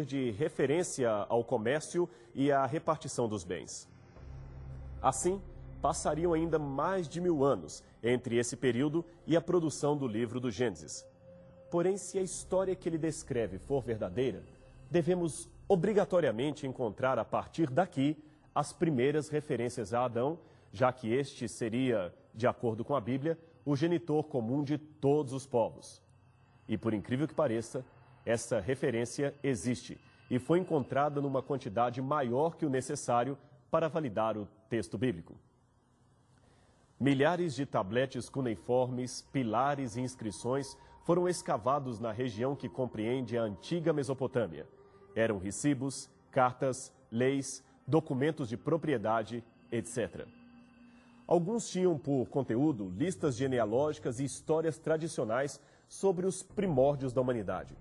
de referência ao comércio e à repartição dos bens. Assim, passariam ainda mais de 1000 anos entre esse período e a produção do livro do Gênesis. Porém, se a história que ele descreve for verdadeira, devemos obrigatoriamente encontrar a partir daqui as primeiras referências a Adão, já que este seria, de acordo com a Bíblia, o genitor comum de todos os povos. E por incrível que pareça, essa referência existe e foi encontrada numa quantidade maior que o necessário para validar o texto bíblico. Milhares de tabletes cuneiformes, pilares e inscrições foram escavados na região que compreende a antiga Mesopotâmia. Eram recibos, cartas, leis, documentos de propriedade, etc. Alguns tinham por conteúdo listas genealógicas e histórias tradicionais sobre os primórdios da humanidade.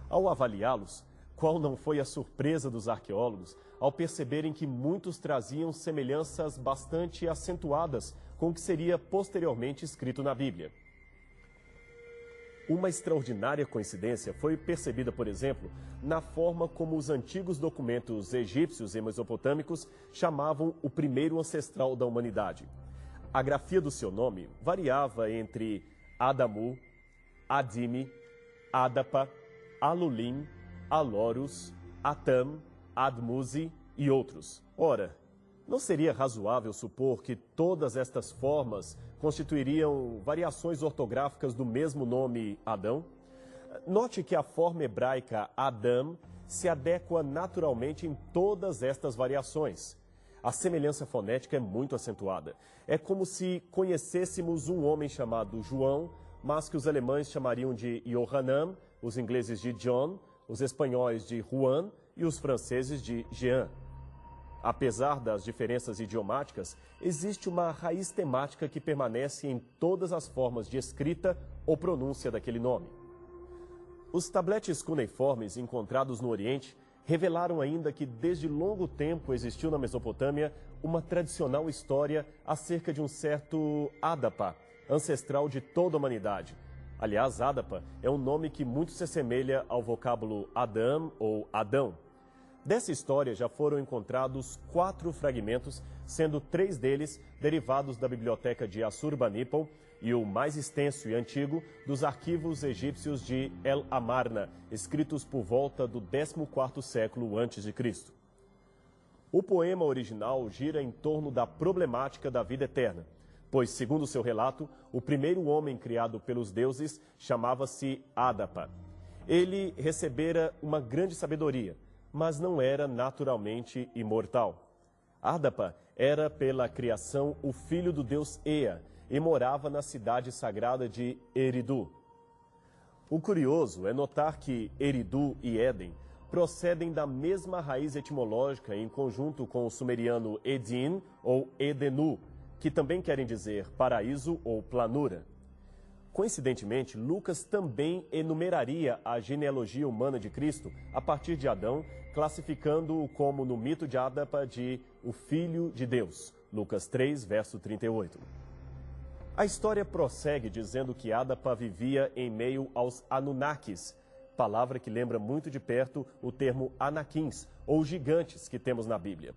Ao avaliá-los, qual não foi a surpresa dos arqueólogos ao perceberem que muitos traziam semelhanças bastante acentuadas com o que seria posteriormente escrito na Bíblia. Uma extraordinária coincidência foi percebida, por exemplo, na forma como os antigos documentos egípcios e mesopotâmicos chamavam o primeiro ancestral da humanidade. A grafia do seu nome variava entre Adamu, Adime, Adapa, Alulim, Alorus, Atam, Admuzi e outros. Ora, não seria razoável supor que todas estas formas constituiriam variações ortográficas do mesmo nome Adão? Note que a forma hebraica Adam se adequa naturalmente em todas estas variações. A semelhança fonética é muito acentuada. É como se conhecêssemos um homem chamado João, mas que os alemães chamariam de Johanan, os ingleses de John, os espanhóis de Juan e os franceses de Jean. Apesar das diferenças idiomáticas, existe uma raiz temática que permanece em todas as formas de escrita ou pronúncia daquele nome. Os tabletes cuneiformes encontrados no Oriente revelaram ainda que desde longo tempo existiu na Mesopotâmia uma tradicional história acerca de um certo Adapa, ancestral de toda a humanidade. Aliás, Adapa é um nome que muito se assemelha ao vocábulo Adam ou Adão. Dessa história já foram encontrados 4 fragmentos, sendo 3 deles derivados da biblioteca de Assurbanipal e o mais extenso e antigo dos arquivos egípcios de El Amarna, escritos por volta do 14º século a.C. O poema original gira em torno da problemática da vida eterna, pois, segundo seu relato, o primeiro homem criado pelos deuses chamava-se Adapa. Ele recebera uma grande sabedoria, mas não era naturalmente imortal. Adapa era, pela criação, o filho do deus Ea e morava na cidade sagrada de Eridu. O curioso é notar que Eridu e Éden procedem da mesma raiz etimológica em conjunto com o sumeriano Edin ou Edenu, que também querem dizer paraíso ou planura. Coincidentemente, Lucas também enumeraria a genealogia humana de Cristo a partir de Adão, classificando-o como, no mito de Adapa, de o Filho de Deus. Lucas 3, verso 38. A história prossegue dizendo que Adapa vivia em meio aos Anunnakis, palavra que lembra muito de perto o termo Anaquins, ou gigantes, que temos na Bíblia.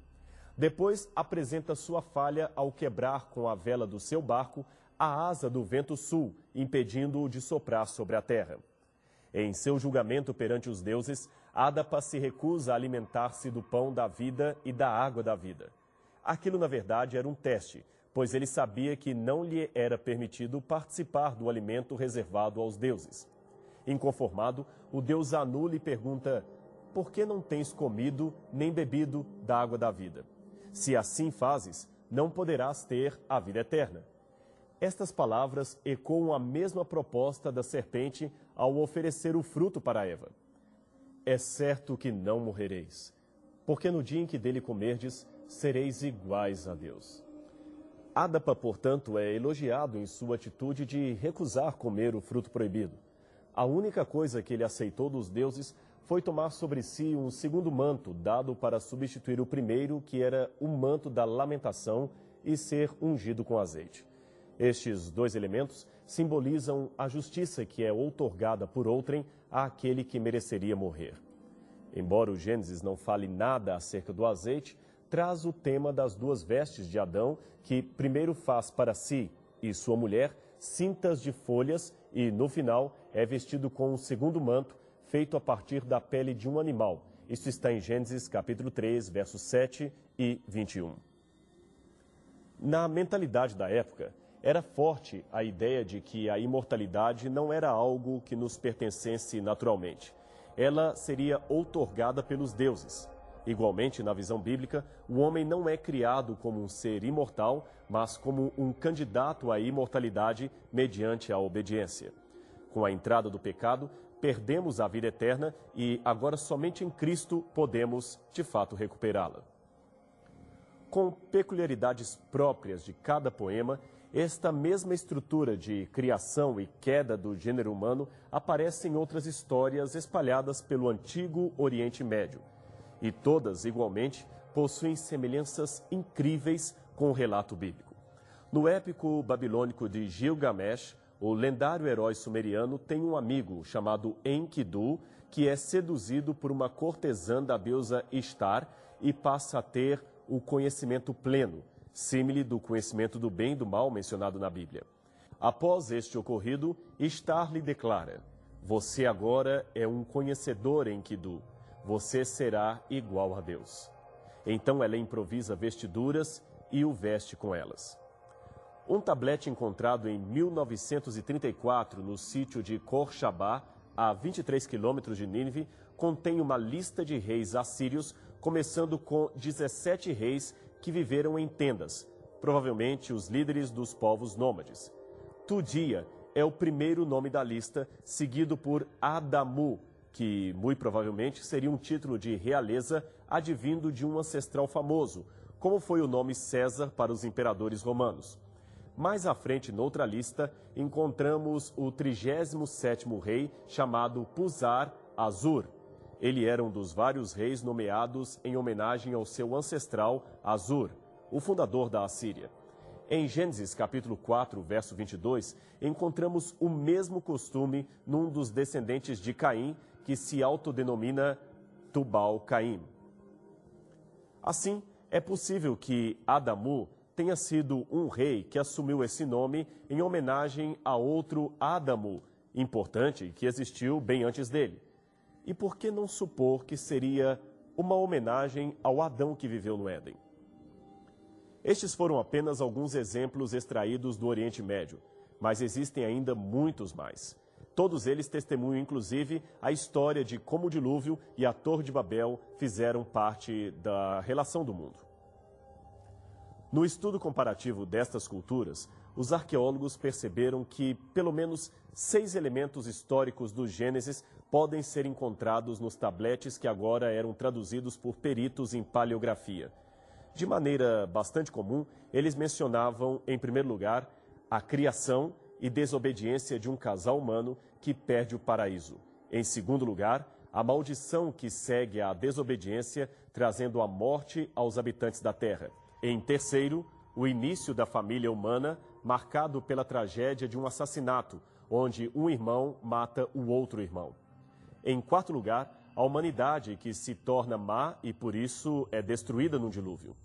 Depois apresenta sua falha ao quebrar com a vela do seu barco a asa do vento sul, impedindo-o de soprar sobre a terra. Em seu julgamento perante os deuses, Adapa se recusa a alimentar-se do pão da vida e da água da vida. Aquilo, na verdade, era um teste, pois ele sabia que não lhe era permitido participar do alimento reservado aos deuses. Inconformado, o deus Anu lhe pergunta: por que não tens comido nem bebido da água da vida? Se assim fazes, não poderás ter a vida eterna. Estas palavras ecoam a mesma proposta da serpente ao oferecer o fruto para Eva. É certo que não morrereis, porque no dia em que dele comerdes, sereis iguais a Deus. Adapa, portanto, é elogiado em sua atitude de recusar comer o fruto proibido. A única coisa que ele aceitou dos deuses foi tomar sobre si um segundo manto, dado para substituir o primeiro, que era o manto da lamentação, e ser ungido com azeite. Estes 2 elementos simbolizam a justiça que é outorgada por outrem àquele que mereceria morrer. Embora o Gênesis não fale nada acerca do azeite, traz o tema das duas vestes de Adão, que primeiro faz para si e sua mulher cintas de folhas e, no final, é vestido com um segundo manto feito a partir da pele de um animal. Isso está em Gênesis capítulo 3, versos 7 e 21. Na mentalidade da época, era forte a ideia de que a imortalidade não era algo que nos pertencesse naturalmente. Ela seria outorgada pelos deuses. Igualmente, na visão bíblica, o homem não é criado como um ser imortal, mas como um candidato à imortalidade mediante a obediência. Com a entrada do pecado, perdemos a vida eterna e agora somente em Cristo podemos, de fato, recuperá-la. Com peculiaridades próprias de cada poema, esta mesma estrutura de criação e queda do gênero humano aparece em outras histórias espalhadas pelo antigo Oriente Médio. E todas, igualmente, possuem semelhanças incríveis com o relato bíblico. No épico babilônico de Gilgamesh, o lendário herói sumeriano tem um amigo chamado Enkidu, que é seduzido por uma cortesã da deusa Ishtar e passa a ter o conhecimento pleno, símile do conhecimento do bem e do mal mencionado na Bíblia. Após este ocorrido, Ishtar lhe declara: "Você agora é um conhecedor, Enkidu. Você será igual a Deus." Então ela improvisa vestiduras e o veste com elas. Um tablete encontrado em 1934 no sítio de Khor-Shabba, a 23 quilômetros de Nínive, contém uma lista de reis assírios, começando com 17 reis que viveram em tendas, provavelmente os líderes dos povos nômades. Tudia é o primeiro nome da lista, seguido por Adamu, que muito provavelmente seria um título de realeza advindo de um ancestral famoso, como foi o nome César para os imperadores romanos. Mais à frente, noutra lista, encontramos o 37º rei, chamado Puzar-Azur. Ele era um dos vários reis nomeados em homenagem ao seu ancestral Azur, o fundador da Assíria. Em Gênesis capítulo 4, verso 22, encontramos o mesmo costume num dos descendentes de Caim, que se autodenomina Tubal-Caim. Assim, é possível que Adamu tenha sido um rei que assumiu esse nome em homenagem a outro Adamu, importante, que existiu bem antes dele. E por que não supor que seria uma homenagem ao Adão que viveu no Éden? Estes foram apenas alguns exemplos extraídos do Oriente Médio, mas existem ainda muitos mais. Todos eles testemunham, inclusive, a história de como o dilúvio e a Torre de Babel fizeram parte da relação do mundo. No estudo comparativo destas culturas, os arqueólogos perceberam que pelo menos 6 elementos históricos do Gênesis podem ser encontrados nos tabletes que agora eram traduzidos por peritos em paleografia. De maneira bastante comum, eles mencionavam, em primeiro lugar, a criação e desobediência de um casal humano que perde o paraíso. Em segundo lugar, a maldição que segue à desobediência, trazendo a morte aos habitantes da terra. Em terceiro, o início da família humana, marcado pela tragédia de um assassinato, onde um irmão mata o outro irmão. Em quarto lugar, a humanidade que se torna má e por isso é destruída no dilúvio.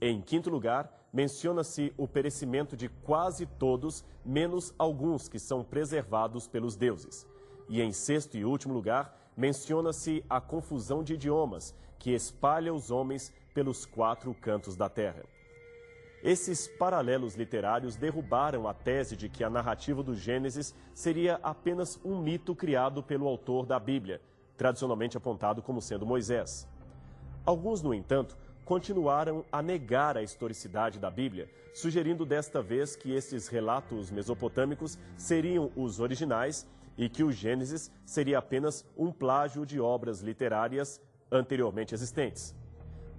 Em quinto lugar, menciona-se o perecimento de quase todos, menos alguns que são preservados pelos deuses. E em sexto e último lugar, menciona-se a confusão de idiomas, que espalha os homens pelos 4 cantos da terra. Esses paralelos literários derrubaram a tese de que a narrativa do Gênesis seria apenas um mito criado pelo autor da Bíblia, tradicionalmente apontado como sendo Moisés. Alguns, no entanto, continuaram a negar a historicidade da Bíblia, sugerindo desta vez que esses relatos mesopotâmicos seriam os originais e que o Gênesis seria apenas um plágio de obras literárias anteriormente existentes.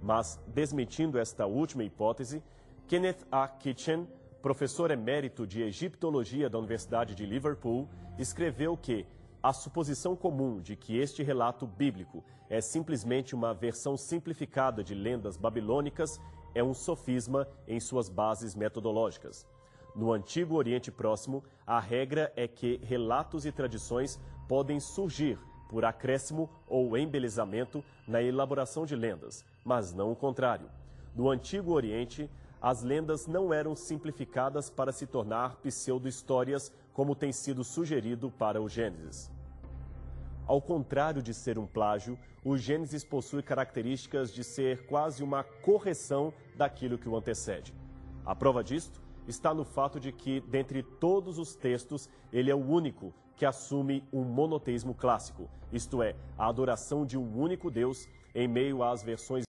Mas, desmentindo esta última hipótese, Kenneth A. Kitchen, professor emérito de egiptologia da Universidade de Liverpool, escreveu que a suposição comum de que este relato bíblico é simplesmente uma versão simplificada de lendas babilônicas é um sofisma em suas bases metodológicas. No Antigo Oriente Próximo, a regra é que relatos e tradições podem surgir por acréscimo ou embelezamento na elaboração de lendas, mas não o contrário. No Antigo Oriente, as lendas não eram simplificadas para se tornar pseudo-histórias, como tem sido sugerido para o Gênesis. Ao contrário de ser um plágio, o Gênesis possui características de ser quase uma correção daquilo que o antecede. A prova disto está no fato de que, dentre todos os textos, ele é o único que assume um monoteísmo clássico, isto é, a adoração de um único Deus em meio às versões